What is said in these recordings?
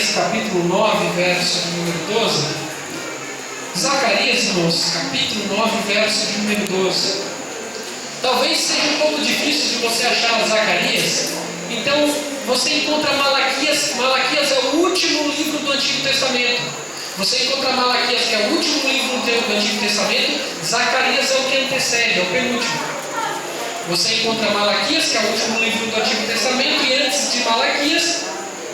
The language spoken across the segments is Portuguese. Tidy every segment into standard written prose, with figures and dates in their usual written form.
Zacarias, capítulo 9, verso de número 12. Zacarias, irmãos, capítulo 9, verso de número 12. Talvez seja um pouco difícil de você achar Zacarias, então você encontra Malaquias. Malaquias é o último livro do Antigo Testamento. Você encontra Malaquias, que é o último livro do Antigo Testamento. Zacarias é o que antecede, é o penúltimo. Você encontra Malaquias, que é o último livro do Antigo Testamento, e antes de Malaquias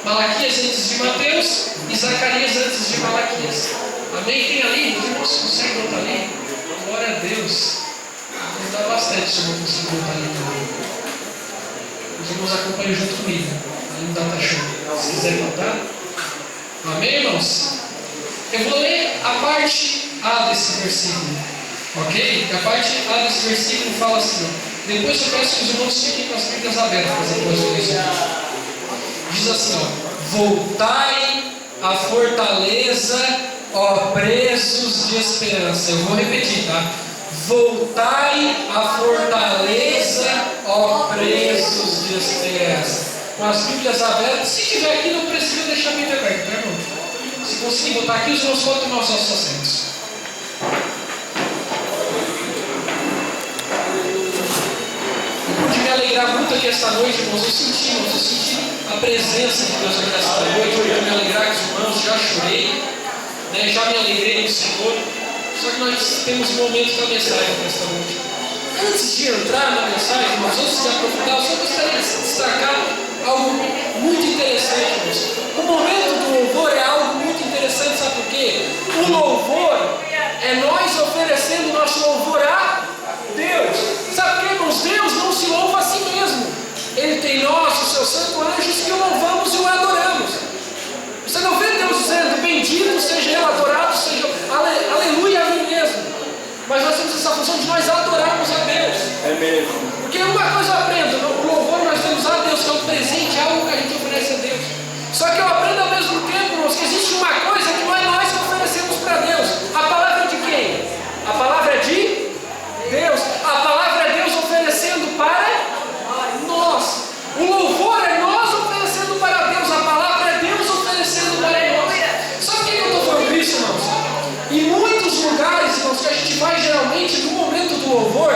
antes de Mateus, e Zacarias antes de Malaquias. Amém? Tem ali? Os irmãos conseguem botar ali? Glória a Deus. Vou dar bastante se eu não conseguir botar ali também. Os irmãos acompanham junto comigo. Ali no Data Show. Se quiserem botar. Amém, irmãos? Eu vou ler a parte A desse versículo. Ok? A parte A desse versículo fala assim. Depois eu peço que os irmãos fiquem com as Bíblias abertas depois do isso. Diz assim, ó: voltai à fortaleza, ó presos de esperança. Eu vou repetir, tá? Voltai à fortaleza, ó presos de esperança. Com as Bíblias abertas. Se tiver aqui, não precisa deixar a Bíblia aberta, tá, irmão? Se conseguir botar aqui, os irmãos podem tomar os nossos assentos. Me alegrar muito aqui esta noite, irmãos. Eu senti a presença de Deus aqui esta noite. Hoje eu me alegrar com os irmãos, já chorei, né? Já me alegrei no Senhor. Só que nós temos momentos da mensagem nesta noite. Antes de entrar na mensagem, irmãos, antes de aprofundar, eu só gostaria de destacar algo muito interessante, irmãos. O momento do louvor é algo muito interessante, sabe por quê? O louvor é nós oferecendo nosso louvor a Deus. Sabe por quê, irmãos? Deus não se louva a si mesmo. Ele tem nós, os seus santos anjos, que o louvamos e o adoramos. Você não vê Deus dizendo: bendito seja ele, adorado seja, aleluia a mim mesmo. Mas nós temos essa função de nós adorarmos a Deus. É mesmo. Porque uma coisa eu aprendo: no louvor nós temos a Deus, que é um presente, algo que a gente oferece a Deus. Só que eu aprendo ao mesmo tempo, irmãos, que existe uma coisa que não é nós que oferecemos para Deus. A palavra é de quem? A palavra é de Deus. A palavra é Deus oferecendo para nós. O louvor é nós oferecendo para Deus. A palavra é Deus oferecendo para nós. Sabe por que eu estou falando isso, irmãos? Em muitos lugares, irmãos, que a gente vai geralmente no momento do louvor,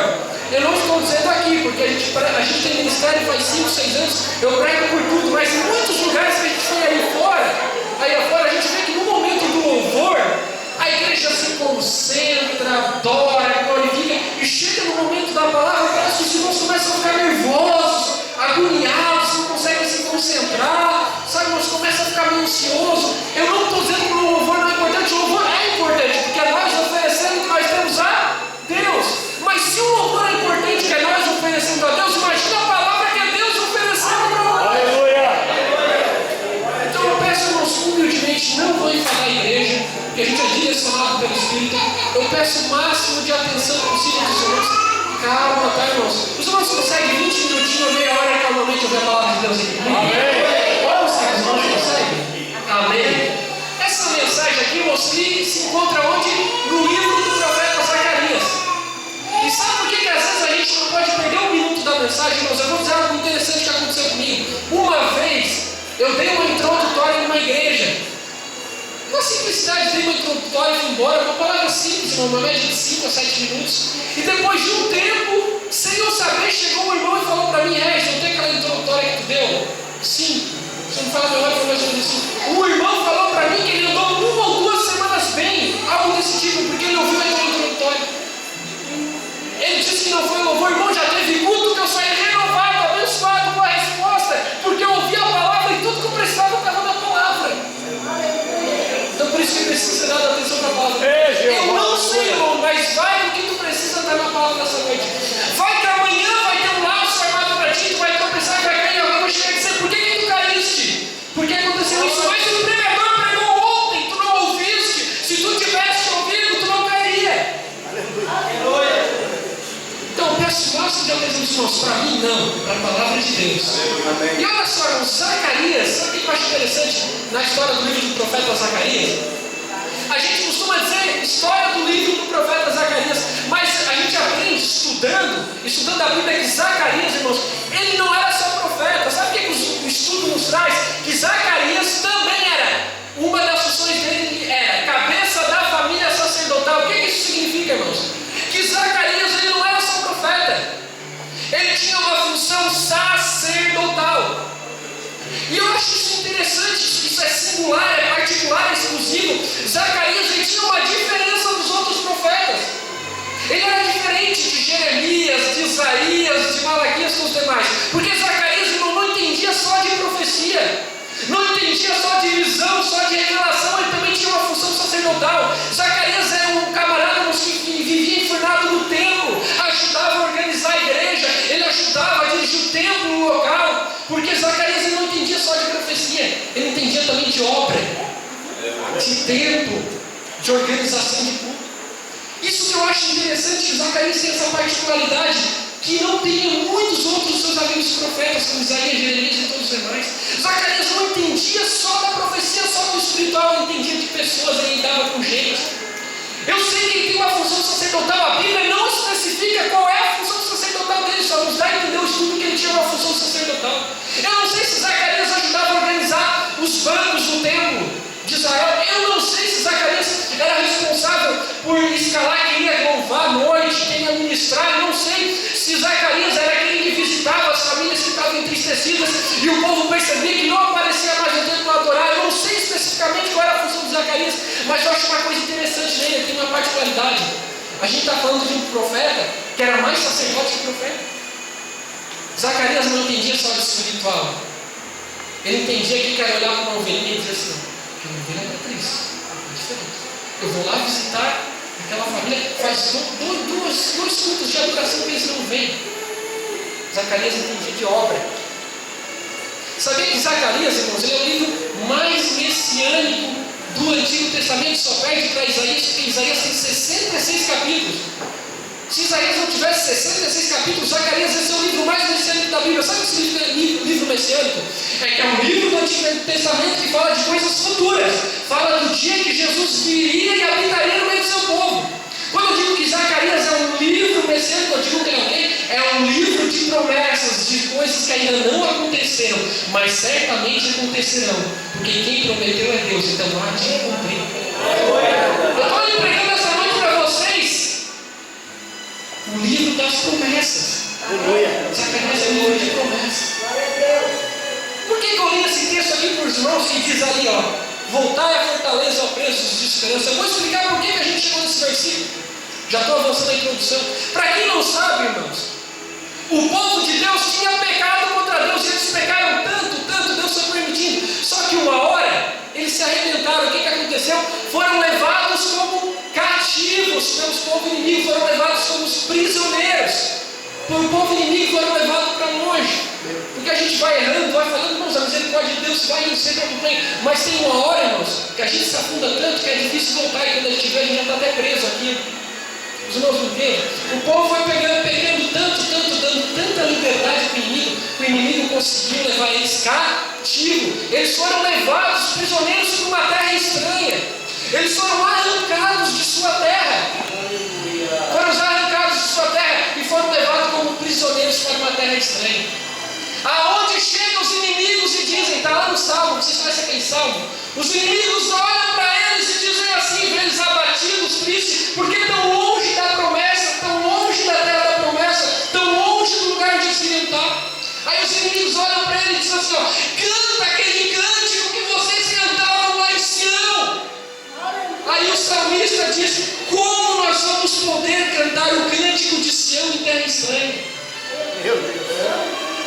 eu não estou dizendo aqui, porque a gente tem ministério faz 5, 6 anos, eu prego por tudo, mas em muitos lugares que a gente foi aí afora, a gente vê que no momento do louvor, a igreja se concentra, adora, glorifica, e chega no momento da palavra, parece que os irmãos começam a ficar nervosos, agoniados, não conseguem se concentrar, sabe, mas começam a ficar meio ansioso. Eu não estou dizendo que o louvor não é importante, o louvor é importante, porque é nós oferecendo o que nós temos a Deus. Mas se o louvor é importante, que é nós oferecendo a Deus, imagina a palavra que é Deus oferecendo para nós. Aleluia! Então eu peço, irmãos, humildemente, não vou enfadar a igreja, porque a gente é direcionado pelo Espírito. Eu peço o máximo de atenção possível dos irmãos. Calma, tá, irmãos? Os irmãos conseguem 20 minutinhos, meia hora, calmamente ouvir a palavra de Deus aqui comigo? Amém! Os irmãos conseguem? Amém! Essa mensagem aqui, irmãos, se encontra onde? No livro do profeta Zacarias. E sabe por que às vezes a gente não pode perder um minuto da mensagem, irmãos? Eu vou dizer algo interessante que aconteceu comigo. Uma vez, eu dei uma introdutória numa igreja. Na simplicidade, dei uma introdutória e fui embora. Uma palavra simples, uma média de 5 a 7 minutos. E depois de um tempo, sem eu saber, chegou um irmão e falou para mim: Regis, não tem aquela introdutória que tu deu? Sim. Você não fala meu nome, mais ou menos assim. Um irmão falou para mim que ele andou 1 ou 2 semanas bem, algo desse tipo, porque ele ouviu aquela introdutória. Ele disse que não foi louvor, irmão, já teve culto que eu saí renovado, abençoado com a resposta, porque eu ouvi a palavra e tudo que eu precisava estava na palavra. Então por isso que precisa dar atenção para a palavra. Eu não sei, irmão, mas vai o que tu precisa estar na palavra nessa noite. Vai que amanhã vai ter um laço armado para ti, tu vai tropeçar e vai cair, alguém vai chegar e dizer: por que tu caíste? Por que aconteceu isso? Mas o pregador pregou ontem, tu não ouviste. Se tu tivesse ouvido, tu não cairia. Aleluia. Então eu peço o máximo de atenção dos irmãos. Para mim não, para a palavra de Deus. Amém. E olha só, irmãos, Zacarias, sabe o que eu acho interessante na história do livro do profeta Zacarias? A gente costuma dizer história do livro do profeta Zacarias, mas a gente aprende estudando a Bíblia, que Zacarias, irmãos, ele não era só profeta. Sabe o que o estudo nos traz? Que Zacarias também era singular, é particular, é exclusivo. Zacarias ele tinha uma diferença dos outros profetas. Ele era diferente de Jeremias, de Isaías, de Malaquias com os demais. Porque Zacarias não entendia só de profecia, não entendia só de visão, só de revelação, ele também tinha uma função sacerdotal. Zacarias era um camarada que vivia enfurnado no templo, ajudava a organizar a igreja, ele ajudava a dirigir o templo no local, porque Zacarias ele não entendia só de profecia, ele entendia também de obra, de templo, de organização de culto. Isso que eu acho interessante, que Zacarias tem essa particularidade que não tem muitos outros seus amigos profetas, como Isaías, Jeremias e todos os demais. Zacarias não entendia só da profecia, só do espiritual, ele entendia de pessoas, ele lidava com gente. Eu sei que ele tem uma função sacerdotal, a Bíblia não especifica qual é a função sacerdotal dele, só nos dá a entender o estudo que ele tinha uma função sacerdotal. Eu não sei se Zacarias ajudava a organizar os bancos do templo de Israel, eu não sei se Zacarias era responsável por escalar quem ia louvar à noite, quem ia ministrar, eu não sei se Zacarias era aquele que visitava as famílias que estavam entristecidas e o povo percebia que não aparecia mais no templo adorar. Eu não sei especificamente qual era a função de Zacarias, mas eu acho uma coisa interessante nele, ele tem uma particularidade. A gente está falando de um profeta que era mais sacerdote que profeta. Zacarias não entendia só do espiritual, ele entendia que era olhar para uma ovelhinha e dizer assim: aquela ovelha está triste, é diferente. Eu vou lá visitar aquela família, faz dois cultos de educação que eles não vêm. Zacarias entendia de obra. Sabia que Zacarias, irmãos, ele é o livro mais messiânico do Antigo Testamento, só perde para Isaías, porque Isaías tem 66 capítulos. Se Isaías não tivesse 66 capítulos, Zacarias esse é o livro mais messiânico da Bíblia. Sabe o que significa livro messiânico? É que é um livro do Antigo Testamento que fala de coisas futuras. Fala do dia que Jesus viria e habitaria no meio do seu povo. Quando eu digo que Zacarias é um livro messiânico, eu digo que ele é o quê? É um livro de promessas, de coisas que ainda não aconteceram, mas certamente acontecerão. Porque quem prometeu é Deus, então há de cumprir. Eu estou lhe pregando essa noite para vocês o livro das promessas. Zacarias é um livro de promessas. Por que eu li esse texto aqui para os irmãos que diz ali, ó, voltai à fortaleza, ó preços de esperança? Eu vou explicar por que a gente chegou nesse versículo. Já estou avançando a introdução. Para quem não sabe, irmãos, o povo de Deus tinha pecado contra Deus. Eles pecaram tanto, Deus foi permitindo. Só que uma hora, eles se arrebentaram. O que aconteceu? Foram levados como cativos pelos povo inimigo. Foram levados como prisioneiros. O povo inimigo foram levados para longe. Porque a gente vai errando, vai falando, irmãos, a misericórdia de Deus vai indo sempre acompanha. Mas tem uma hora, irmãos, que a gente se afunda tanto que é difícil voltar. E quando a gente vê, a gente já está até preso aqui. Os irmãos não entendem? O povo foi pegando dando tanta liberdade para o inimigo, que o inimigo conseguiu levar eles cativos. Eles foram levados prisioneiros para uma terra estranha. Eles foram arrancados de sua terra. Foram arrancados de sua terra e foram levados como prisioneiros para uma terra estranha. Aonde chegam os inimigos e dizem, está lá no Salmo, vocês conhecem aquele Salmo? Os inimigos olham para eles e dizem assim, vê eles abatidos, tristes, porque estão longe da promessa, estão longe da terra da promessa, estão longe do lugar onde se estar. Aí os inimigos olham para ele e dizem assim, ó, canta aquele cântico que vocês cantavam lá em Sião. Aí o salmista diz, como nós vamos poder cantar o cântico de Sião em terra estranha? Meu Deus.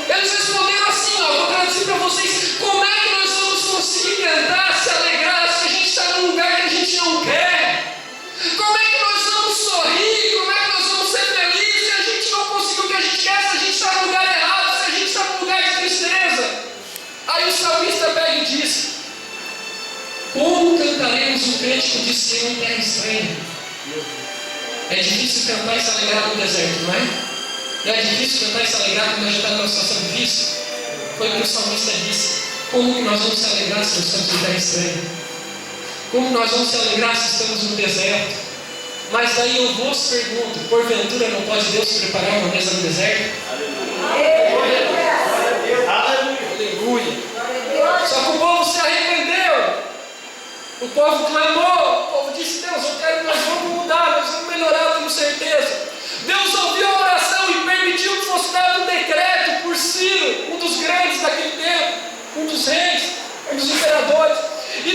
Eles responderam assim, ó, vou traduzir para vocês, como é que nós vamos conseguir cantar, se alegrar, se a gente está num lugar que a gente não quer? Como é que nós vamos sorrir? Como é que nós vamos ser felizes se a gente não conseguiu o que a gente quer, se a gente está no lugar errado, se a gente está no lugar de tristeza? Aí o salmista pega e diz, como cantaremos o cântico de Sião em terra estranha? É difícil cantar e se alegrar no deserto, não é? Não é difícil cantar e se alegrar quando a gente está numa situação difícil? Foi o que o salmista disse. Como que nós vamos se alegrar se estamos em terra estranha? Como nós vamos se alegrar se estamos no deserto? Mas daí eu vos pergunto, porventura não pode Deus preparar uma mesa no deserto? Aleluia! Aleluia! Só que o povo se arrependeu. O povo clamou. O povo disse, Deus, eu quero que nós vamos mudar, nós vamos melhorar, tenho certeza. Deus ouviu a oração e permitiu que fosse dado um decreto por Ciro, um dos grandes daquele tempo, um dos reis, um dos imperadores. E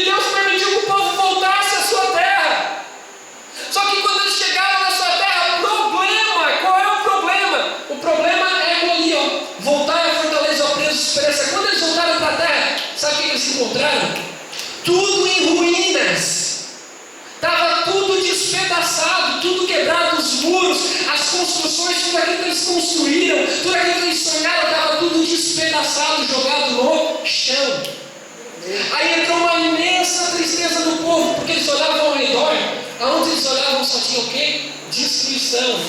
encontraram? Tudo em ruínas. Estava tudo despedaçado, tudo quebrado, os muros, as construções, tudo aquilo que eles construíram, tudo aquilo que eles sonharam, estava tudo despedaçado, jogado no chão. Aí entrou uma imensa tristeza do povo, porque eles olhavam ao redor, aonde eles olhavam só tinha o quê? Destruição,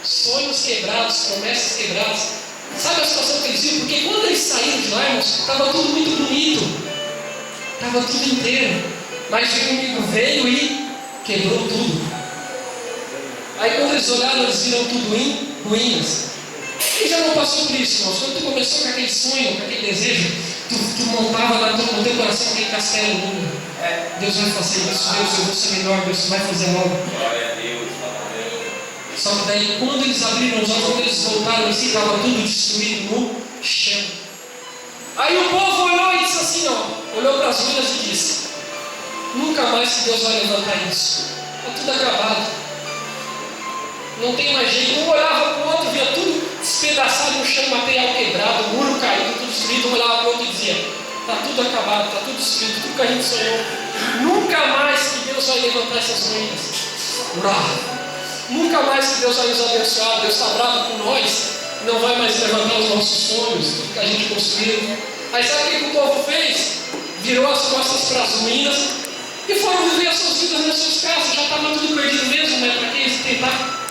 sonhos quebrados, promessas quebradas. Sabe a situação que eles viram? Porque quando eles saíram de lá, irmãos, estava tudo muito bonito, estava tudo inteiro, mas o inimigo veio e quebrou tudo. Aí quando eles olharam, eles viram tudo em ruínas. Quem já não passou por isso, irmãos? Quando tu começou com aquele sonho, com aquele desejo, tu montava no teu coração aquele castelo lindo. Deus vai fazer isso, Deus, eu vou ser melhor, Deus vai fazer algo. Só que daí quando eles abriram os olhos, quando eles voltaram em si, estava tudo destruído no chão. Aí o povo olhou e disse assim, ó, olhou para as ruínas e disse: nunca mais que Deus vai levantar isso. Está tudo acabado. Não tem mais jeito. Um olhava para o outro, via tudo despedaçado no chão, material quebrado, muro caído, tudo destruído. Um olhava para o outro e dizia: está tudo acabado, está tudo destruído, tudo que a gente sonhou. Nunca mais que Deus vai levantar essas ruínas. Nunca mais que Deus vai nos abençoar. Deus está bravo com nós, não vai mais levantar os nossos sonhos, tudo que a gente construiu. Aí sabe o que o povo fez? Virou as costas para as ruínas e foram viver as suas vidas nas suas casas. Já estava tudo perdido mesmo, né? Para que eles tentar?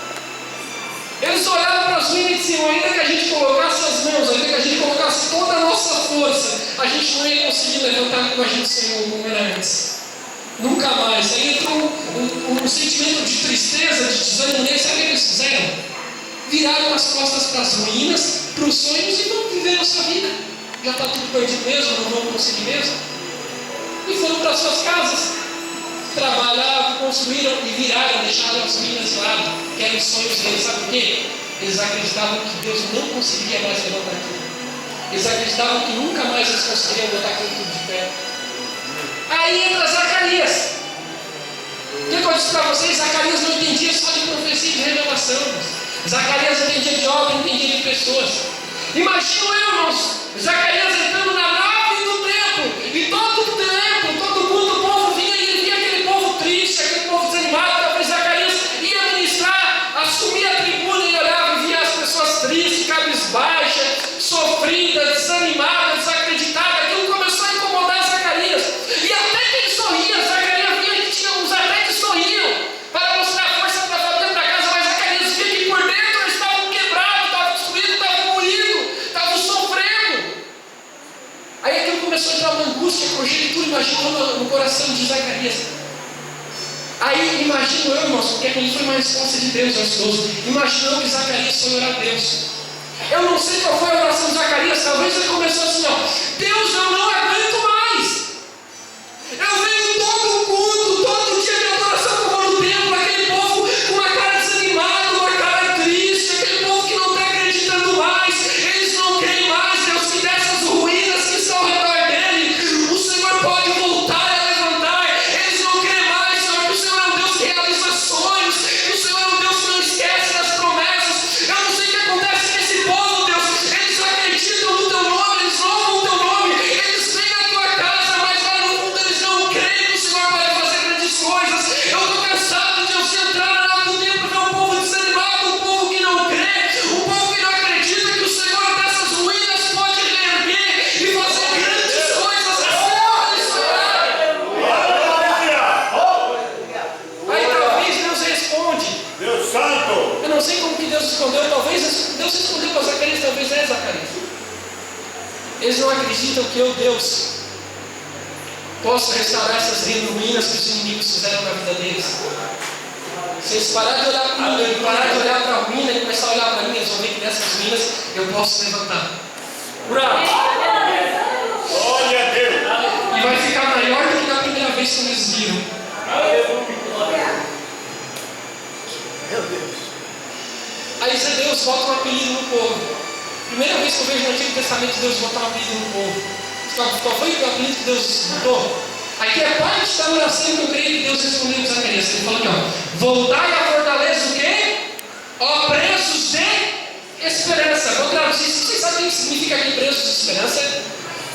Eles olharam para as ruínas e diziam: ainda que a gente colocasse as mãos, ainda que a gente colocasse toda a nossa força, a gente não ia conseguir levantar como a gente sonhou, como era antes. Nunca mais. Aí entrou um sentimento de tristeza, de desânimo neles. Sabe o que eles fizeram? Viraram as costas para as ruínas, para os sonhos, e não viveram a sua vida. Já está tudo perdido mesmo, não vamos conseguir mesmo. E foram para suas casas, trabalhavam, construíram e viraram, deixaram as ruínas de lado, que eram os sonhos deles. Sabe por quê? Eles acreditavam que Deus não conseguiria mais levantar aquilo. Eles acreditavam que nunca mais eles conseguiriam botar aquilo tudo de pé. Aí entra Zacarias. O que eu disse para vocês? Zacarias não entendia só de profecia e de revelação. Zacarias entendia de obra, entendia de pessoas. Imagina eu, irmãos, Zacarias entrando na nave do templo, e todo o templo, todo mundo, o povo vinha e ele via aquele povo triste, aquele povo desanimado. Talvez Zacarias ia ministrar, assumia a tribuna e olhava e via as pessoas tristes, cabisbaixas, sofridas, desanimadas, desacreditadas. Aquilo começou a incomodar Zacarias. E até que ele sorria, Zacarias via que tinha uns até que sorriam para mostrar a força para fazer para casa, mas Zacarias via que por dentro eles estavam quebrados, estavam destruídos, estavam moídos, estavam sofrendo. Aí aquilo começou a entrar uma angústia, conjectura, imaginou no coração de Zacarias. Aí imagino eu, irmãos, porque aquilo foi uma resposta de Deus aos idosos. Imaginou que Zacarias foi orar a Deus. Eu não sei qual foi a oração de Zacarias, talvez ele começou assim, ó: Deus, eu não aguento mais. Eu venho todo culto, todo dia de adoração que eu vou no templo, aquele povo com uma cara desanimada, uma cara triste, aquele povo que não está acreditando mais, eles não creem mais, Deus, que dessas ruínas que estão ao redor dele, o Senhor pode voltar a levantar. Eles não creem mais, Senhor, que o Senhor é um Deus que realiza sonhos, que o Senhor é um Deus que não esquece das promessas. Eu não sei o que acontece com esse povo, Deus, eles acreditam no teu nome, eles louvam o teu nome, eles vêm na tua casa, mas lá no fundo eles não creem que o Senhor vai fazer grandes coisas. Eu estou cansado de eu se entrar na nave do templo, ver um povo desanimado, um povo que não crê, um povo que não acredita que o Senhor dessas ruínas pode reerguer e fazer grandes coisas assim. Aí talvez Deus responde. Deus Santo! Eu não sei como que Deus respondeu, talvez Deus respondeu para Zacarias, talvez é Zacarias. Eles não acreditam que eu, Deus, posso restaurar essas ruínas que os inimigos fizeram na vida deles. Se eles pararem de olhar para mim, parar de olhar para a ruína e começar a olhar para mim, eles vão ver que dessas ruínas eu posso levantar. Bravo! Glória a Deus! E vai ficar maior do que da primeira vez que eles viram. Meu Deus! Aí Deus bota um apelido no povo. Primeira vez que eu vejo no Antigo Testamento Deus botar um apelido no povo. Qual foi o apelido que Deus botou? Aqui é parte da oração que eu creio que Deus respondeu para Zacarias. Ele falou aqui, ó: voltai à fortaleza o quê? Ó presos de esperança. Vou traduzir. Vocês sabem o que significa aqui presos de esperança?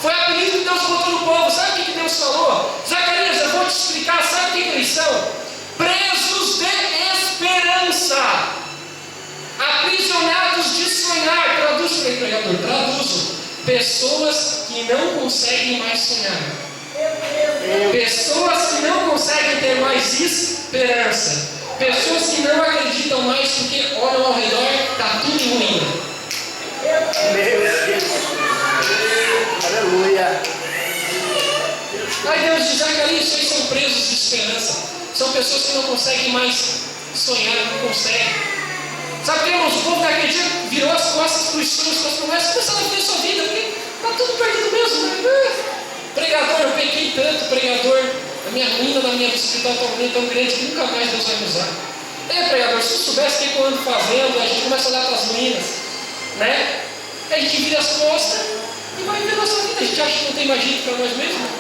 Foi apelido que Deus botou no povo. Sabe o que Deus falou? Zacarias, eu vou te explicar. Sabe o que eles são? Presos de esperança, aprisionados de sonhar. Traduz para o pregador, traduzo. Pessoas que não conseguem mais sonhar. Pessoas que não conseguem ter mais esperança. Pessoas que não acreditam mais porque olham ao redor, está tudo ruim. Meu Deus. Aleluia. Aí Deus diz, Zacarias, vocês são presos de esperança. São pessoas que não conseguem mais sonhar, não conseguem. Sabe, irmãos, o povo daquele dia virou as costas para os sonhos, para as promessas, começaram a viver sua vida, porque está tudo perdido mesmo, né? Pregador, eu pequei tanto, pregador, a minha ruína na minha vida espiritual tão grande que nunca mais Deus vai me usar. Pregador, se eu soubesse o que eu ando fazendo, a gente começa a olhar para as ruínas, né? A gente vira as costas e vai viver a nossa vida. A gente acha que não tem mais jeito para nós mesmos.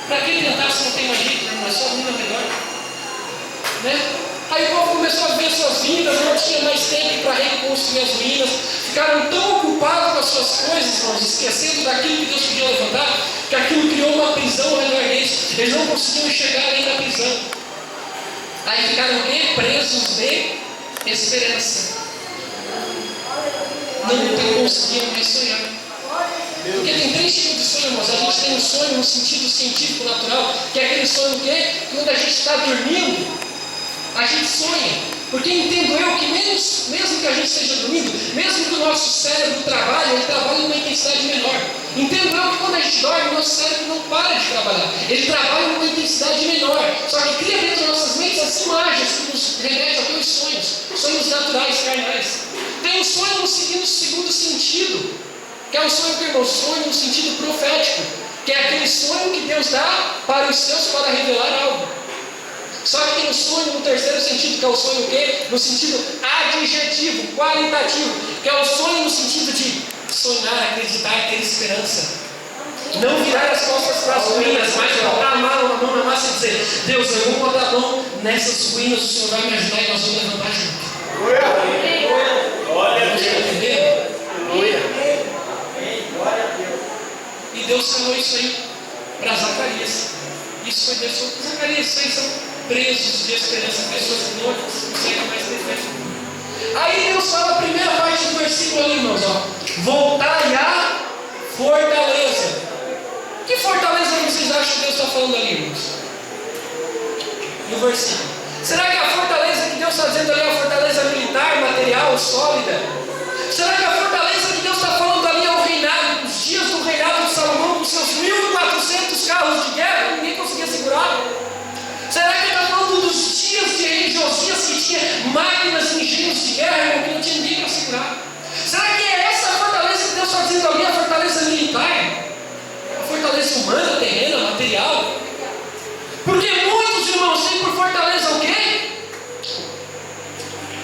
Para que tentar se não tem mais jeito? Não é só ruína ao redor, né? Aí o povo começou a ver suas vidas, não tinha mais tempo para reconstruir as ruínas, ficaram tão ocupados com as suas coisas, irmãos, esquecendo daquilo que Deus podia levantar, que aquilo criou uma prisão ao redor deles. Eles não conseguiam chegar além da prisão. Aí ficaram presos de esperança. Não conseguiam mais sonhar. Porque tem três tipos de sonho, irmãos. A gente tem um sonho no sentido científico natural, que é aquele sonho que quando a gente está dormindo, a gente sonha. Porque entendo eu que mesmo que a gente esteja dormindo, mesmo que o nosso cérebro trabalhe, ele trabalha em uma intensidade menor. Entendo eu que quando a gente dorme, o nosso cérebro não para de trabalhar. Ele trabalha em uma intensidade menor. Só que cria dentro das nossas mentes as imagens que nos remetem aos sonhos naturais, carnais. Tem um sonho no segundo sentido, que é o sonho que, irmão, sonho no sentido profético, que é aquele sonho que Deus dá para os seus para revelar algo. Só que tem um sonho no terceiro sentido, que é o sonho o quê? No sentido adjetivo, qualitativo, que é o sonho no sentido de sonhar, acreditar, ter esperança. Não virar as costas para as ruínas, mas botar a mão na massa e dizer, Deus, eu vou botar a mão nessas ruínas, o Senhor vai me ajudar e nós vamos levantar junto. Glória a Deus. E Deus falou isso aí para Zacarias. Isso foi Deus falou para Zacarias, vocês são presos de esperança, pessoas que não conseguem mais ter fé. Aí Deus fala a primeira parte do versículo ali, irmãos, voltai à fortaleza. Que fortaleza vocês acham que Deus está falando ali, irmãos? No versículo. Será que a fortaleza que Deus está dizendo ali é a fortaleza militar, material, sólida? Será que a fortaleza que Deus está falando ali é o reinado, os dias do reinado de Salomão, com seus 1.400 carros de guerra que ninguém conseguia segurar? Será que ele está falando dos dias de Josias que tinha máquinas e engenhos de guerra, irmão, que não tinha ninguém para segurar? Será que é essa a fortaleza que Deus está dizendo ali, a fortaleza militar? A fortaleza humana, terrena, material? Porque muitos irmãos têm por fortaleza o quê?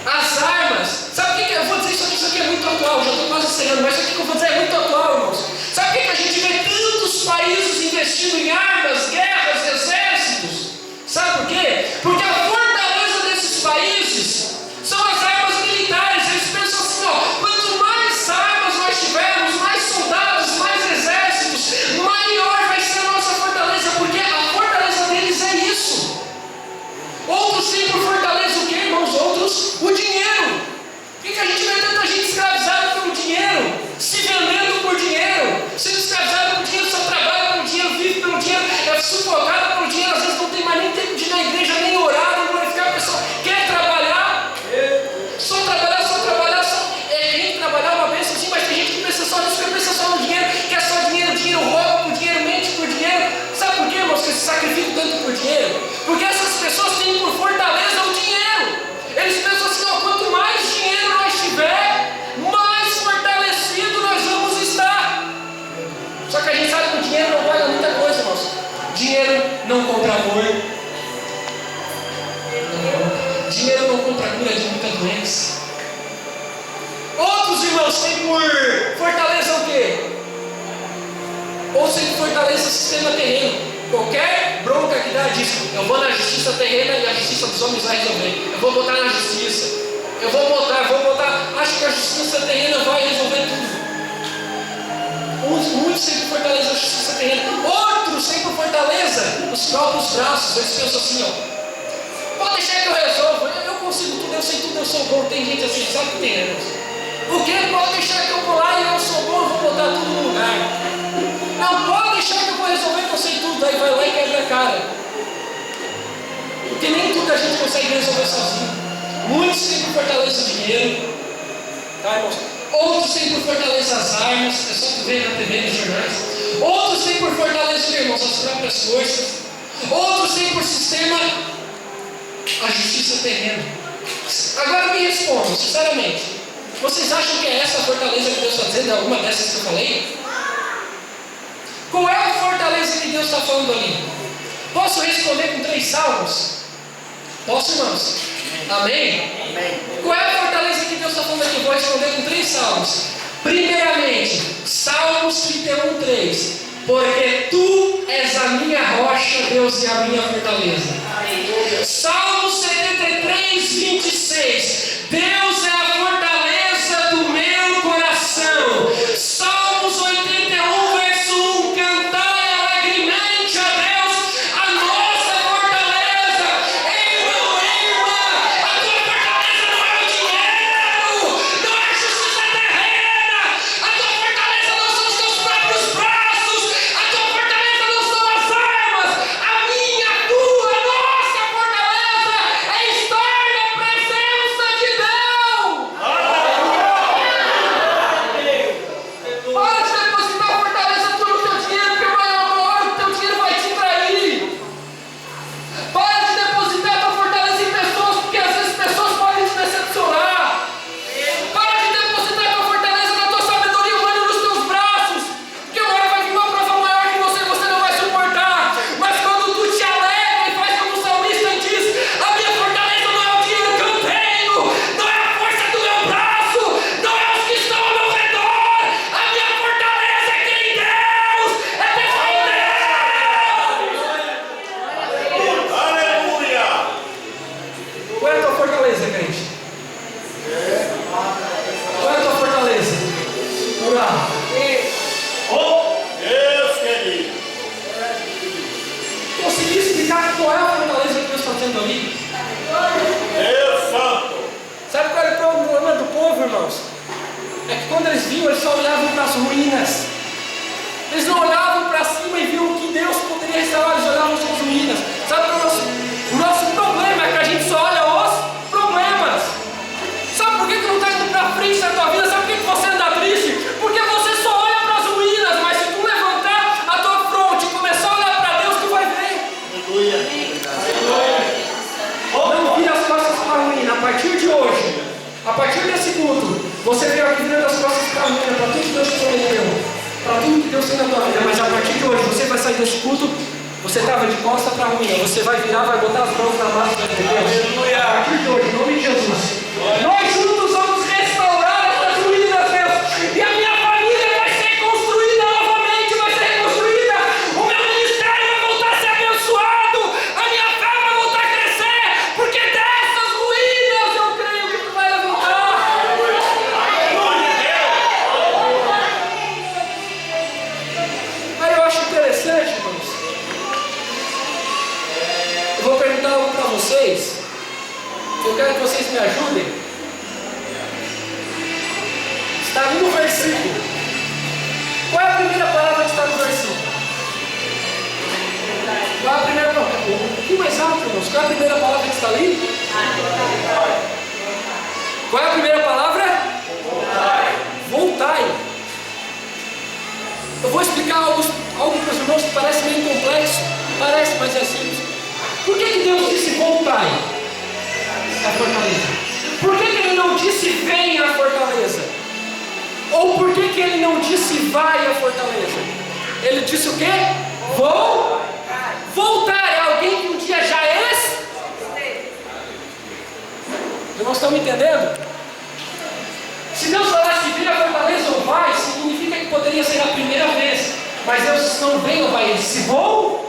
As armas. Sabe o que eu vou dizer? Isso aqui é muito atual, já estou quase encerrando, mas isso aqui que eu vou dizer é muito atual, irmãos. Sabe por que a gente vê tantos países investindo em armas, guerras, exércitos? Sabe por quê? Porque a fortaleza desses países são as armas militares. Eles pensam assim, quanto mais armas nós tivermos, mais soldados, mais exércitos, maior vai ser a nossa fortaleza, porque a fortaleza deles é isso. Outros têm por fortaleza o quê, irmãos? Outros, o dinheiro. Por que a gente vê tanta gente escravizada pelo dinheiro? Se vendendo por dinheiro, sendo escravizada por dinheiro, só trabalha pelo dinheiro, vive pelo dinheiro, é sufocada pelo dinheiro, às vezes não tem mais nem tempo de ir na igreja, nem orar, nem glorificar a pessoa. Quer trabalhar? Só trabalhar, quem trabalhar é uma bênção sim, mas tem gente que pensa só nisso, que pensa só no dinheiro, quer só dinheiro, rouba por dinheiro, mente por dinheiro. Sabe por quê, irmãos, que se sacrificam tanto por dinheiro? Porque essas pessoas têm por fortaleza o dinheiro. Eles pensam assim, quanto mais dinheiro nós tiver, mais fortalecido nós vamos estar. Só que a gente sabe que o dinheiro não paga muita coisa, irmãos. Dinheiro não compra amor. Dinheiro não compra cura de muita doença. Outros irmãos têm por fortaleza o quê? Ou sem fortaleza o sistema terreno. Qualquer bronca que dá disso, eu vou na justiça terrena e a justiça dos homens vai resolver. Eu vou botar na justiça. Acho que a justiça terrena vai resolver tudo. Muitos têm por fortaleza a justiça terrena. Outros têm por fortaleza os próprios braços. Eles pensam assim, ó. Pode deixar que eu resolvo. Eu consigo tudo, eu sei tudo, eu sou bom. Tem gente assim, sabe que tem, né, irmãos? O que? Pode deixar que eu vou lá e eu sou bom, eu vou botar tudo no lugar. Não, pode deixar que eu vou resolver que eu sei tudo. Aí vai lá e quebra a cara. Porque nem tudo a gente consegue resolver sozinho. Muitos têm por fortaleza o dinheiro. Tá, irmãos? Outros têm por fortaleza as armas. É só tu ver na TV, nos jornais. Outros têm por fortaleza, irmãos, as próprias forças. Outros têm por sistema a justiça terrena. Agora me respondam, sinceramente. Vocês acham que é essa a fortaleza que Deus está dizendo? É alguma dessas que eu falei? Qual é a fortaleza que Deus está falando ali? Posso responder com 3 salmos? Posso, irmãos? Amém? Amém. Qual é a fortaleza que Deus está falando aqui? Vou responder com 3 salmos. Primeiramente, Salmos 31:3. Porque tu és a minha rocha, Deus, e a minha fortaleza. Salmos 73:26. Deus é a fortaleza do meu coração. Salmos 81:1. Cantai alegremente a Deus, a nossa fortaleza. Irmão, irmã, a tua fortaleza não é o dinheiro, não é a justiça terrena. A tua fortaleza não são os teus próprios braços. A tua fortaleza não são as armas. A minha, a tua, a nossa fortaleza é estar na presença de Deus. Para de depositar fortaleza tua no teu dinheiro, porque uma hora o teu dinheiro vai te trair. Para de depositar a tua fortaleza em pessoas, porque às vezes pessoas podem te decepcionar. Para de depositar a tua fortaleza na tua sabedoria humana nos teus braços, porque uma hora vai vir uma prova maior que você não vai suportar. Mas quando tu te alegra e faz como o salmista diz: a minha fortaleza não é o dinheiro que eu tenho, não é a força do meu braço, não é os que estão ao meu redor. A minha fortaleza é ter em Deus, é ter fé em Deus. Aleluia! Qual é a tua fortaleza, crente? Qual é a tua fortaleza? Orar. Oh, Deus querido! Consegui explicar qual é a fortaleza que Deus está tendo ali? Deus santo! Sabe qual era o problema do povo, irmãos? É que quando eles vinham, eles só olhavam para as ruínas. Eles não olhavam para cima e viam que Deus poderia restaurar, eles olhavam para as ruínas. Sabe qual é o nosso problema? É que a gente só olha os problemas. Sabe por que tu não está indo para frente na tua vida? Sabe por que você anda triste? Porque você só olha para as ruínas, mas se tu levantar a tua fronte e começar a olhar para Deus, tu vai ver. Não vira as costas para a ruína. A partir de hoje, a partir desse culto, você veio aqui virando as costas para a ruína, para tudo que Deus te prometeu, para tudo que Deus tem na tua vida. Mas a partir de hoje, você vai sair desse culto, você estava de costa para a ruína, você vai virar, vai botar as mãos na massa de Deus. A partir de hoje, em nome de Jesus, nós juntos vamos restaurar essas ruínas, Deus. E a minha família vai ser construída novamente, vai ser reconstruída. O meu ministério vai voltar a ser abençoado. A minha fé vai voltar a crescer. Porque dessas ruínas eu creio que tu vai levantar. Aí eu acho interessante, irmãos. Eu vou perguntar algo para vocês. Eu quero que vocês me ajudem. Está ali no versículo. Qual é a primeira palavra que está no versículo? Qual é a primeira palavra? Um pouquinho mais alto, irmãos. Qual é a primeira palavra que está ali? Qual é a primeira palavra? Voltai. Eu vou explicar algo para os irmãos que parece meio complexo. Parece, mas é simples. Por que Deus disse voltai à fortaleza? Por que Ele não disse venha à fortaleza? Ou por que Ele não disse vai à fortaleza? Ele disse o quê? Vou voltar. É alguém que um dia já esteve. Irmãos, estão me entendendo? Se Deus falasse vir à fortaleza ou vai, significa que poderia ser a primeira vez. Mas Deus não vem ou vai, Ele disse vou.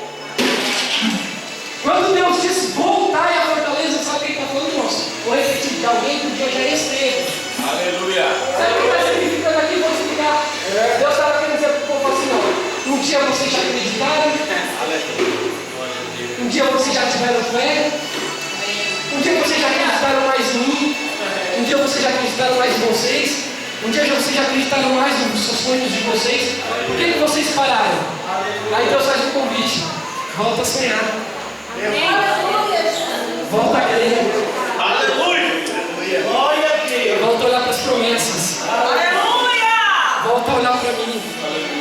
Quando Deus diz voltar à fortaleza, sabe o que Ele está falando, irmãos? Vou repetir, de alguém que um dia já esteve. Aleluia! Sabe o que está significando aqui? Vou explicar. Deus estava querendo dizer para o já acreditaram mais em vocês. Um dia vocês já acreditaram mais nos seus sonhos de vocês. Por que vocês pararam? Aí Deus faz um convite. Volta a sonhar. Volta a crer. Aleluia. Glória a Deus. Volta a olhar para as promessas. Aleluia! Volta a olhar para mim.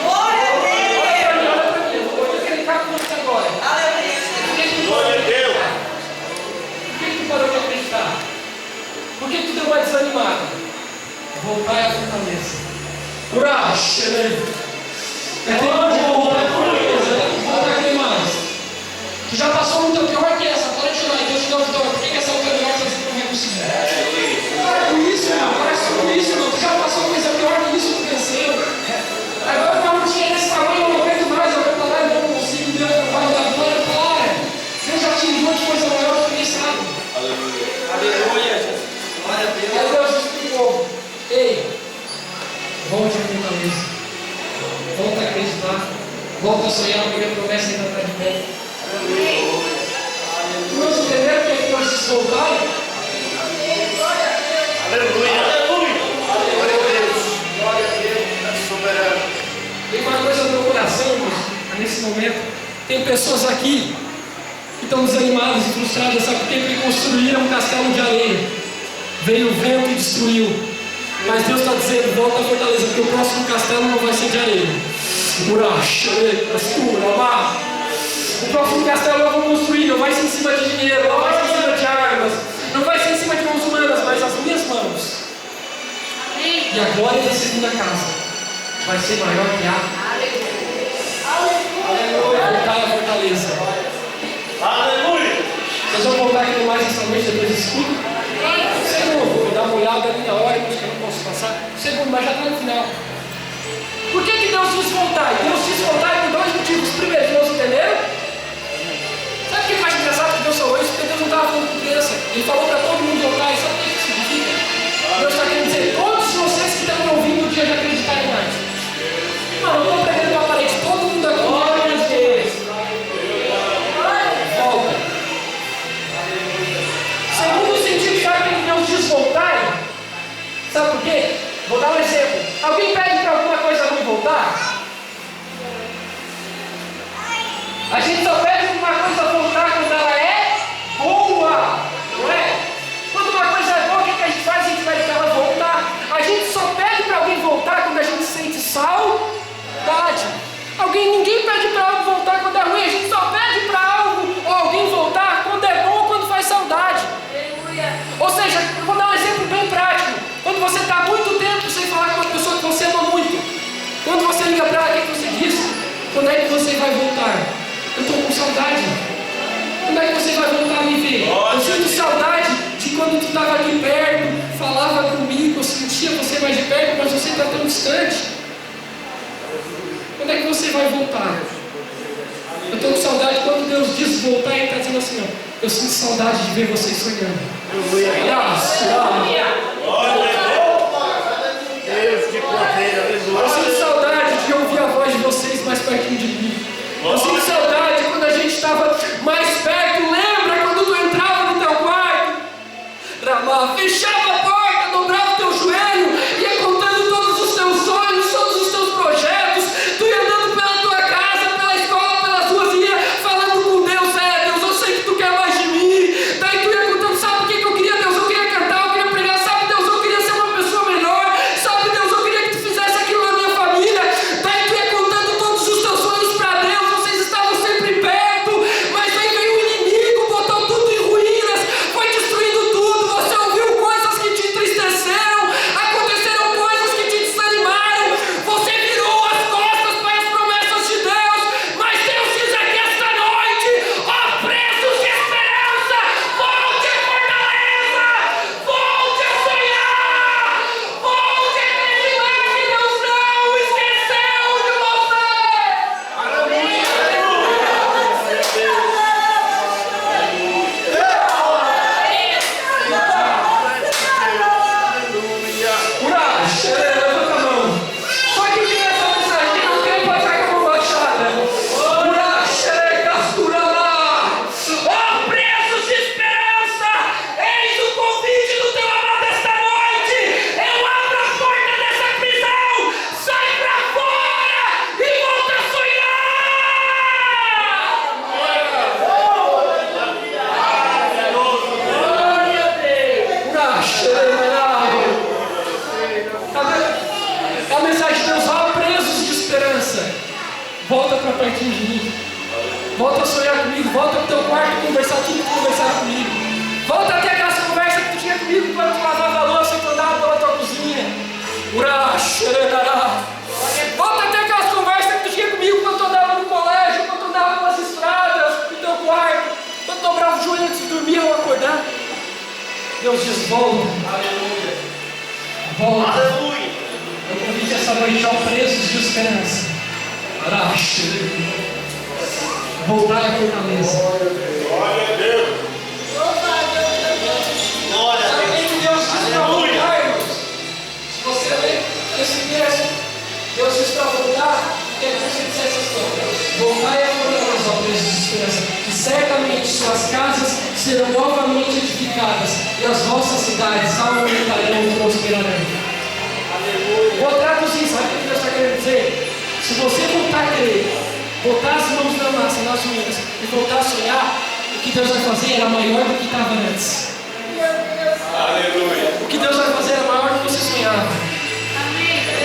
Glória a Deus! Olha para mim. Eu vou clicar com você agora. Aleluia! Por que tu Glória a Deus. Por que tu parou de acreditar? Por que tu deu uma desanimada? Voltar à fortaleza. Urash, né? É tempo de voltar à fortaleza. É tempo de voltar a crer mais. Tu já passou muito pior que essa. Para de chorar. Deus te deu vitória. Por que essa outra melhor está dizendo que não vai conseguir? Para com isso, irmão. Para com isso, irmão. Tu já passou coisa pior que isso, tu venceu. Agora eu não tinha desse tamanho, eu não aguento mais. Eu vou parar e não consigo. Deus não vai me dar vitória. Para. Deus já te enviou de coisa maior do que quem sabe. Aleluia. Glória a Deus. Aí Deus disse para o povo: ei, volte a fortaleza, volta a acreditar, volta a sonhar, porque a promessa ainda está de pé. Irmãos, entenderam que é que nós se voltarem? Aleluia. Aleluia. Glória a Deus. Glória a Deus. É soberano. Tem uma coisa no meu coração, irmãos, nesse momento. Tem pessoas aqui que estão desanimadas e frustradas, sabe por quê? Porque construíram um castelo de areia. Veio o vento e destruiu. Mas Deus está dizendo: volta à fortaleza, porque o próximo castelo não vai ser de areia. O próximo castelo eu vou construir, não vai ser em cima de dinheiro, não vai ser em cima de armas, não vai ser em cima de mãos humanas, mas as minhas mãos. E a glória da segunda casa vai ser maior que a. Aleluia. Voltar à fortaleza. Aleluia. Vocês vão voltar aqui no mais essa noite depois desse culto? Segundo, vou dar uma olhada ali na hora, que eu não posso passar. Segundo, mas já está no final. Por que Deus quis voltar? Deus quis voltar por dois motivos. Primeiro, Deus entenderam? Sabe o que mais engraçado que Deus falou isso? Porque Deus não estava falando com criança. Ele falou para todo mundo voltar. E sabe o que isso significa? Deus está querendo dizer: todos vocês que estão me ouvindo um dia de acreditarem mais. Mano, eu estou pregando para a parede. Todo mundo aqui. Glória a Deus. Volta. Segundo sentido, sabe que Deus diz voltar? Sabe por quê? Vou dar um exemplo. Alguém pede para alguma coisa ruim voltar? A gente só pede uma coisa voltar quando ela é boa, não é? Quando uma coisa é boa, o que a gente faz? A gente pede para ela voltar. A gente só pede para alguém voltar quando a gente sente saudade. Ninguém pede para algo voltar quando é ruim. A gente só pede para algo ou alguém voltar quando é bom ou quando faz saudade. Ou seja, eu vou dar um exemplo bem prático. Quando você está há muito tempo sem falar com uma pessoa que você ama muito, quando você liga para ela, o que você diz? Quando é que você vai voltar? Eu estou com saudade. Quando é que você vai voltar a me ver? Eu sinto saudade de quando tu estava aqui perto, falava comigo, eu sentia você mais de perto, mas você está tão distante. Quando é que você vai voltar? Eu estou com saudade. Quando Deus diz voltar, Ele está dizendo assim: ó, eu sinto saudade de ver vocês sonhando. Glória a Deus de poder. Eu sinto saudade de ouvir a voz de vocês mais pertinho de mim. Eu sinto saudade quando a gente estava mais perto. Lembra quando tu entrava no teu quarto? Ramá, fechava a porta, dobrava o teu joelho, ia contando todos os teus sonhos, todos os teus projetos. Tu ia andando pela tua casa, pela escola, pelas ruas, ia falando com Deus: Deus, eu sei que tu quer mais de mim. Daí tu ia contando: sabe o que eu queria, Deus? Eu queria cantar, eu queria pregar. Sabe, Deus, eu queria ser uma pessoa melhor. Sabe, Deus, eu queria que tu fizesse aquilo na minha família. Daí tu ia contando todos os teus sonhos para Deus. Vocês estavam sempre comigo. Volta pro teu quarto e conversar tudo que conversaram comigo. Volta a ter aquelas conversas que tu tinha comigo quando tu lavava a louça e tu andava pela tua cozinha. Volta a ter aquelas conversas que tu tinha comigo quando tu andava no colégio, quando tu andava pelas estradas, no teu quarto, quando tu dobrava o joelho antes de dormir ou acordar. Deus diz: volta. Aleluia. Volta. Aleluia. Eu convido essa noite ao preços de esperança. Voltar à fortaleza. Glória a Deus. Glória a Deus. Deus diz para voltar, irmãos. Se você ler esse texto, Deus diz para voltar, depois ele diz essa história. Voltar à fortaleza, ó preços de esperança. E certamente suas casas serão novamente edificadas, e as vossas cidades aumentarão e prosperarão. Vou traduzir, sabe o que Deus está querendo dizer? Se você voltar a crer, botar as mãos na massa, nas unhas e voltar a sonhar, o que Deus vai fazer era maior do que estava antes. Aleluia. O que Deus vai fazer era maior do que você sonhava.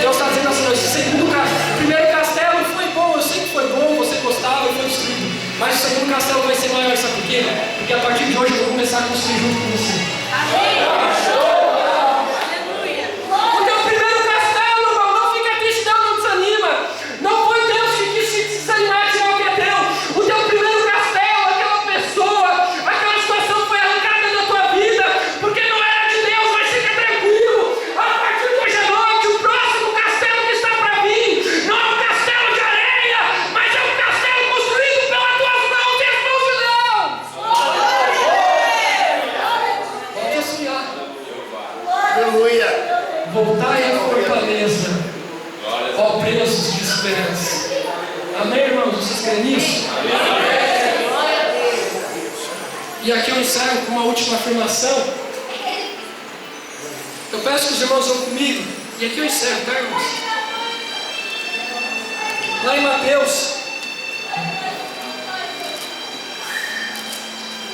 Deus está dizendo assim: esse segundo castelo, o primeiro castelo foi bom, eu sei que foi bom, você gostava e foi destruído. Mas o segundo castelo vai ser maior, sabe por quê? Porque a partir de hoje eu vou começar a construir junto com você. Voltai à fortaleza, ó preços de esperança. Amém, irmãos? Vocês creem nisso? E aqui eu encerro com uma última afirmação. Eu peço que os irmãos vão comigo. E aqui eu encerro, tá, irmãos? Lá em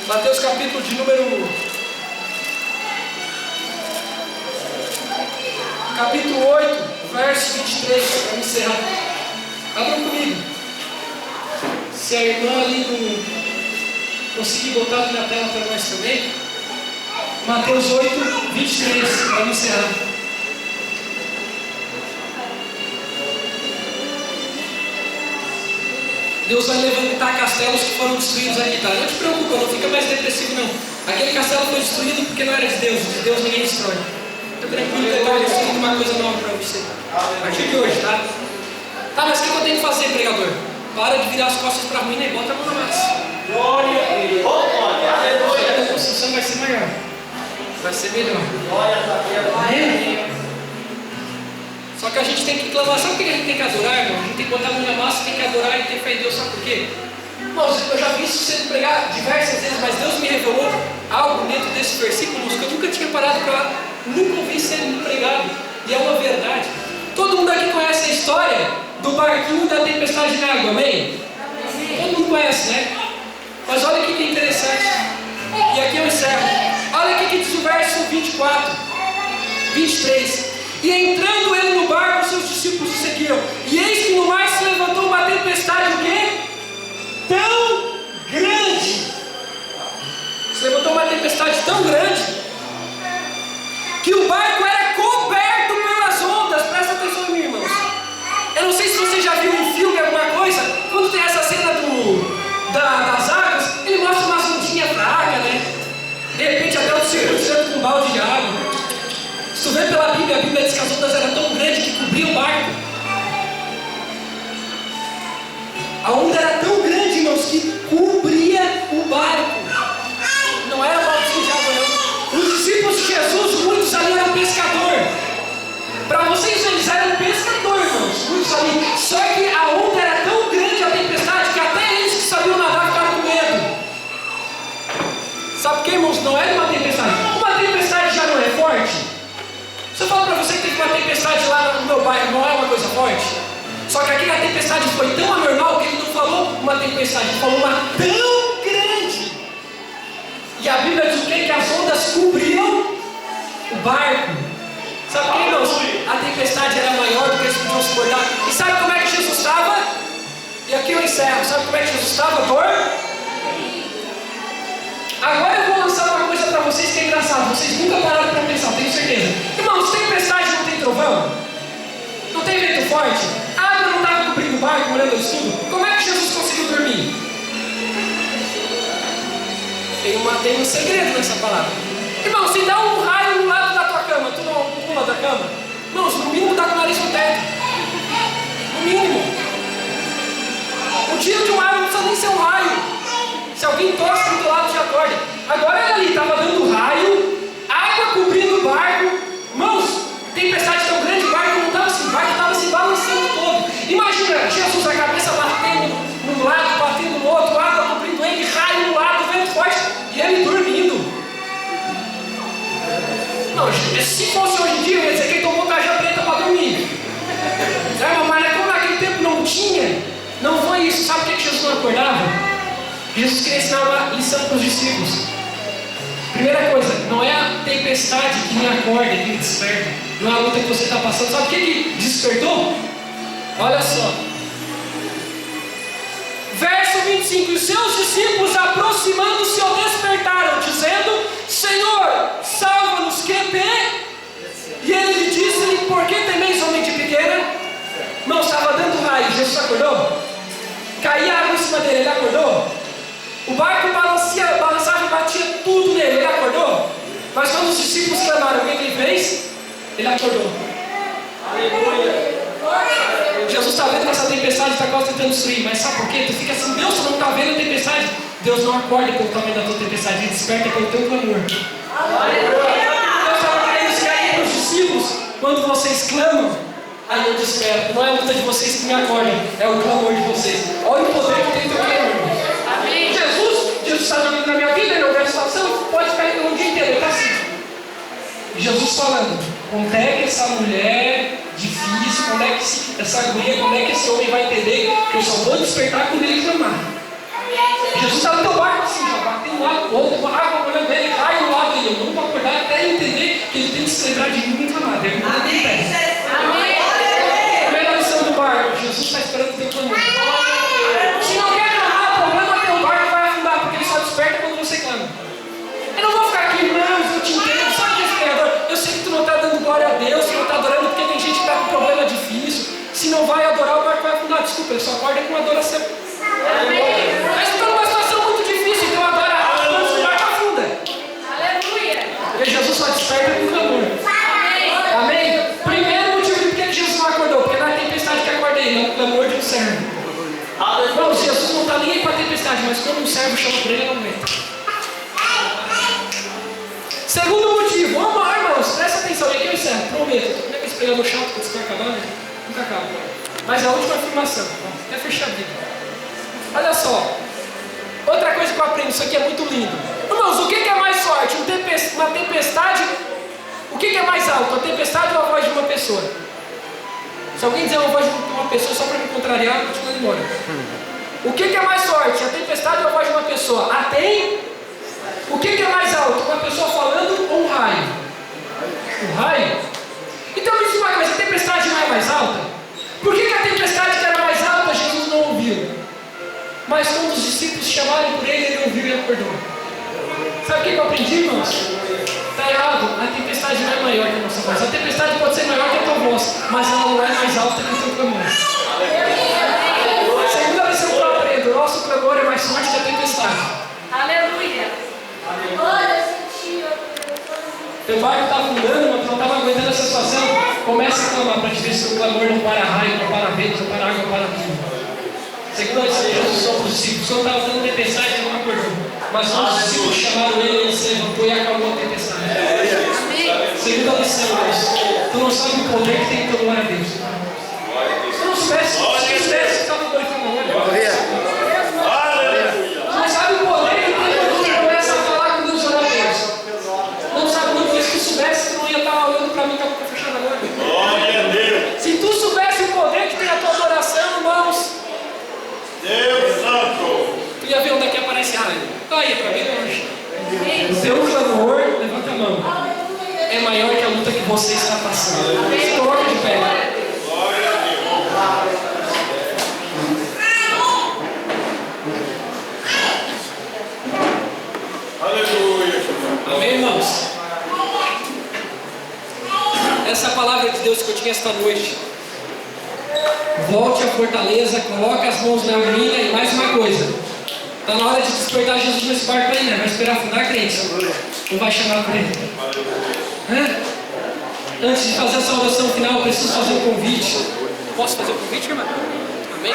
Mateus capítulo de número capítulo 8, verso 23, para encerrar. Abram comigo. Se a irmã ali não conseguir botar ali na tela para nós também. Mateus 8, 23, para encerrar. Deus vai levantar castelos que foram destruídos aqui, tá? Não te preocupa, não fica mais depressivo não. Aquele castelo foi destruído porque não era de Deus ninguém destrói. Fica tranquilo, Deus vai destruir uma coisa nova para você. A partir de hoje, tá? Tá, mas o que eu tenho que fazer, pregador? Para de virar as costas para a ruína e bota a mão na massa. Glória a Deus. Glória a Deus. A construção vai ser maior. Vai ser melhor. Glória a Deus. Amém? Só que a gente tem que clamar. Sabe por que a gente tem que adorar, irmão? A gente tem que botar a mão na massa, tem que adorar e ter fé em Deus. Sabe por quê? Irmãos, eu já vi isso sendo pregado diversas vezes, mas Deus me revelou algo dentro desse versículo que eu nunca tinha parado para, nunca ouvi sendo pregado. E é uma verdade. Todo mundo aqui conhece a história do barquinho da tempestade na água, amém? Todo mundo conhece, né? Mas olha o que é interessante. E aqui eu encerro. Olha o que diz o verso 24, 23. E entrando ele no barco, seus discípulos o seguiram. E eis que no mar se levantou uma tempestade, o quê? Tão grande. Se levantou uma tempestade tão grande que o barco era coberto pelas ondas. Presta atenção em mim, irmãos. Eu não sei se você já viu um filme, alguma coisa. Quando tem essa cena das águas, ele mostra umas ondinhas fracas, né? De repente até o discípulo chegando com um balde de água. Se tu vê pela Bíblia, a Bíblia diz que as ondas eram tão grandes que cobriam o barco. A onda era tão grande, irmãos, que cobria o barco. Não era balde de água, não. Os discípulos de Jesus, muitos ali eram pescadores. Para vocês, eles eram pescadores, irmãos. Muitos ali. Só que a onda era tão grande, a tempestade, que até eles que sabiam nadar ficaram com medo. Sabe o que, irmãos? Não era uma tempestade. Uma tempestade já não é forte. Se eu falo para você que teve uma tempestade lá no meu bairro, não é uma coisa forte? Só que aqui a tempestade foi tão anormal que ele não falou uma tempestade, ele falou uma tão grande. E a Bíblia diz o quê? Que as ondas cobriam o barco. Sabe por que, irmãos? A tempestade era maior do que eles podiam suportar. E sabe como é que Jesus estava? E aqui eu encerro. Sabe como é que Jesus estava? forte. A água não estava cobrindo o barco, olhando o estudo. Como é que Jesus conseguiu dormir? Tem um segredo nessa palavra. Irmão, se dá um raio no lado da tua cama, tu não pula da cama? Irmãos, no mínimo dá com o nariz no teto. No mínimo. O tiro de um raio não precisa nem ser um raio. Se alguém torce do teu lado, já acorda. Agora ele ali estava dando raio, água cobrindo o barco. Irmãos, tempestade tão grande, o barco não estava assim, o barco estava se balançando todo. Imagina Jesus, a cabeça batendo num lado, batendo no outro, água cobrindo ele, raio no lado, vento forte, e ele dormindo. Não, se fosse hoje em dia, eu ia dizer que ele tomou cajá preta para dormir. Mas como naquele tempo não tinha, não foi isso. Sabe por que Jesus não acordava? Jesus queria ensinar uma lição para os discípulos. Primeira coisa, não é a tempestade que me acorda, que me desperta. Não é a luta que você está passando. Sabe o que despertou? Olha só. Verso 25. Os seus discípulos, aproximando-se, o despertaram, dizendo: Senhor, salva-nos, que e ele lhe disse: por que temeis, homem de pequena? Não estava dando raio. Jesus acordou? Caía água em cima dele, ele acordou? O barco balançava e batia tudo nele, ele acordou? Mas quando os discípulos clamaram, o que ele fez? Ele acordou. Aleluia. Jesus está vendo que essa tempestade está quase tentando destruir, mas sabe por quê? Tu fica assim: Deus, tu não está vendo a tempestade? Deus não acorda pelo tamanho da tua tempestade, ele desperta pelo teu clamor. Deus estava querendo ensinar aqui para os discípulos: quando vocês clamam, aí eu desperto. Não é a luta de vocês que me acordam, é o clamor de vocês. Olha o poder que tem no teu clamor. Jesus está dormindo na minha vida, não verso situação, pode ficar o dia inteiro, ele está assim. Jesus falando: quando é que essa mulher difícil, quando é que essa guria, quando é que esse homem vai entender que eu só vou despertar quando ele clamar? Jesus está no teu barco assim, já batendo um lado, outro, água olhando dele, cai no lado dele. Eu não vou acordar até ele entender que ele tem que se lembrar de mim e clamar. Deve mudar de pé. Primeira lição do barco: Jesus está esperando o teu clamor. Se não quer clamar, o problema é que o barco vai afundar, porque ele só desperta quando você clama. Eu não vou ficar aqui, irmãos, eu te entendo, sabe o que é Criador? Eu sei que tu não está dando glória a Deus, tu não está adorando porque tem gente que está com problema difícil. Se não vai adorar, o barco vai afundar. Desculpa, ele só acorda com adoração. Mas tu está numa situação muito difícil, então adora antes que o barco afunda. Aleluia. Porque Jesus só desperta com clamor. Amém? Primeiro motivo de que Jesus não acordou, porque não é a tempestade que acorda ele, é o clamor de um servo. Irmão, Jesus não está nem aí para a tempestade, mas quando um servo chama por ele, ele não aguenta. Segundo motivo, vamos lá, irmãos, presta atenção, e aqui eu encerro, prometo. Como é que esse pregador chato que você vai acabar, né? Nunca acaba. Mas a última afirmação, até fechar a Bíblia. Olha só, outra coisa que eu aprendo, isso aqui é muito lindo. Irmãos, o que é mais forte? Uma tempestade? O que é mais alto? A tempestade ou a voz de uma pessoa? Se alguém dizer uma voz de uma pessoa só para me contrariar, eu te mando embora. O que é mais forte? A tempestade ou a voz de uma pessoa? O que é mais alto? Uma pessoa falando ou um raio? Um raio? Então me diz uma coisa: a tempestade não é mais alta? Por que a tempestade que era mais alta Jesus não ouviu? Mas quando os discípulos chamaram por ele, ele ouviu e acordou. Sabe o que eu aprendi, irmãos? Está errado, a tempestade não é maior que a nossa voz. A tempestade pode ser maior que a tua voz, mas ela não é mais alta que o teu clamor. Segunda lição que eu aprendo: o nosso clamor é mais forte que a tempestade. Aleluia. Teu barco está afundando, mas tu não estava aguentando essa situação. Começa a clamar para te ver se o clamor não para raio, não para vento, não para água, não para tudo. Segunda lição de Jesus são para os discípulos. Quando estava dando tempestade, ele não acordou. Mas quando os discípulos chamaram ele se levantou e acalmou a tempestade. Segunda lição, irmãos: tu não sabe o poder que tem que clamar a Deus. Tu não soubesse que estava glorificando a glória. Tu não sabe o poder que tem quando tu começa a falar com Deus orar a Deus. Não sabe, não, porque se tu soubesse, tu não ia estar olhando para mim com a boca fechada agora. Glória a Deus. Se tu soubesse o poder que tem a tua adoração, irmãos, Deus Santo, tu ia ver onde é que aparece a área. Aí, para mim longe. O teu clamor, levanta a mão, é maior que a luta que você está passando. Se coloca de pé. Glória a Deus. Aleluia. Amém, irmãos? Essa palavra de Deus que eu tinha esta noite volte à fortaleza, coloque as mãos na urina e mais uma coisa. Está na hora de despertar Jesus nesse barco aí, né? Vai esperar afundar, crente? Não vai chamar para ele? Antes de fazer essa oração final, eu preciso fazer um convite. Posso fazer um convite, irmão? Amém?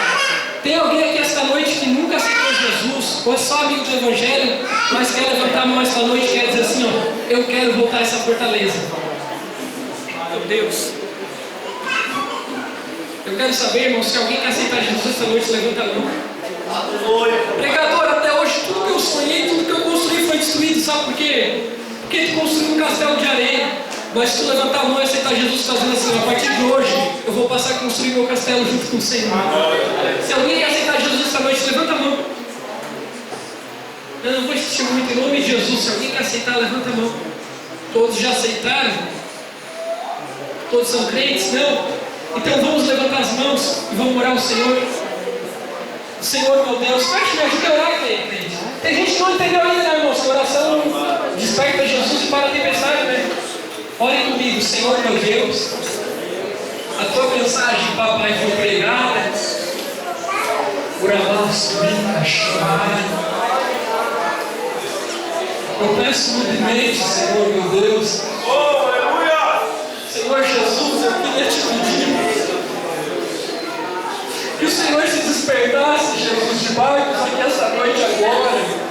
Tem alguém aqui esta noite que nunca aceitou Jesus, ou é só amigo do Evangelho, mas quer levantar a mão esta noite e quer dizer assim, ó, eu quero voltar a essa fortaleza. Meu Deus. Eu quero saber, irmão, se alguém quer aceitar Jesus esta noite, levanta a mão. Pregador, até hoje tudo que eu sonhei, tudo que eu construí foi destruído, sabe por quê? Porque tu construiu um castelo de areia, mas se tu levantar a mão e aceitar Jesus, está dizendo assim, a partir de hoje, eu vou passar a construir meu castelo junto com o Senhor. Se alguém quer aceitar Jesus esta noite, levanta a mão. Eu não vou insistir muito, em nome de Jesus, se alguém quer aceitar, levanta a mão. Todos já aceitaram? Todos são crentes? Não? Então vamos levantar as mãos e vamos orar ao Senhor. Senhor, meu Deus, me ajuda a orar, crente. Tem gente que não entendeu ainda, né, irmão? Se a oração desperta Jesus e para a tempestade, né? Ore comigo, Senhor, meu Deus. A tua mensagem, papai, foi pregada. Por amasso, eu peço humildemente, Senhor, meu Deus. Oh, aleluia! Senhor Jesus, eu queria te pedir que o Senhor se despertasse, Jesus, de barcos aqui essa noite agora.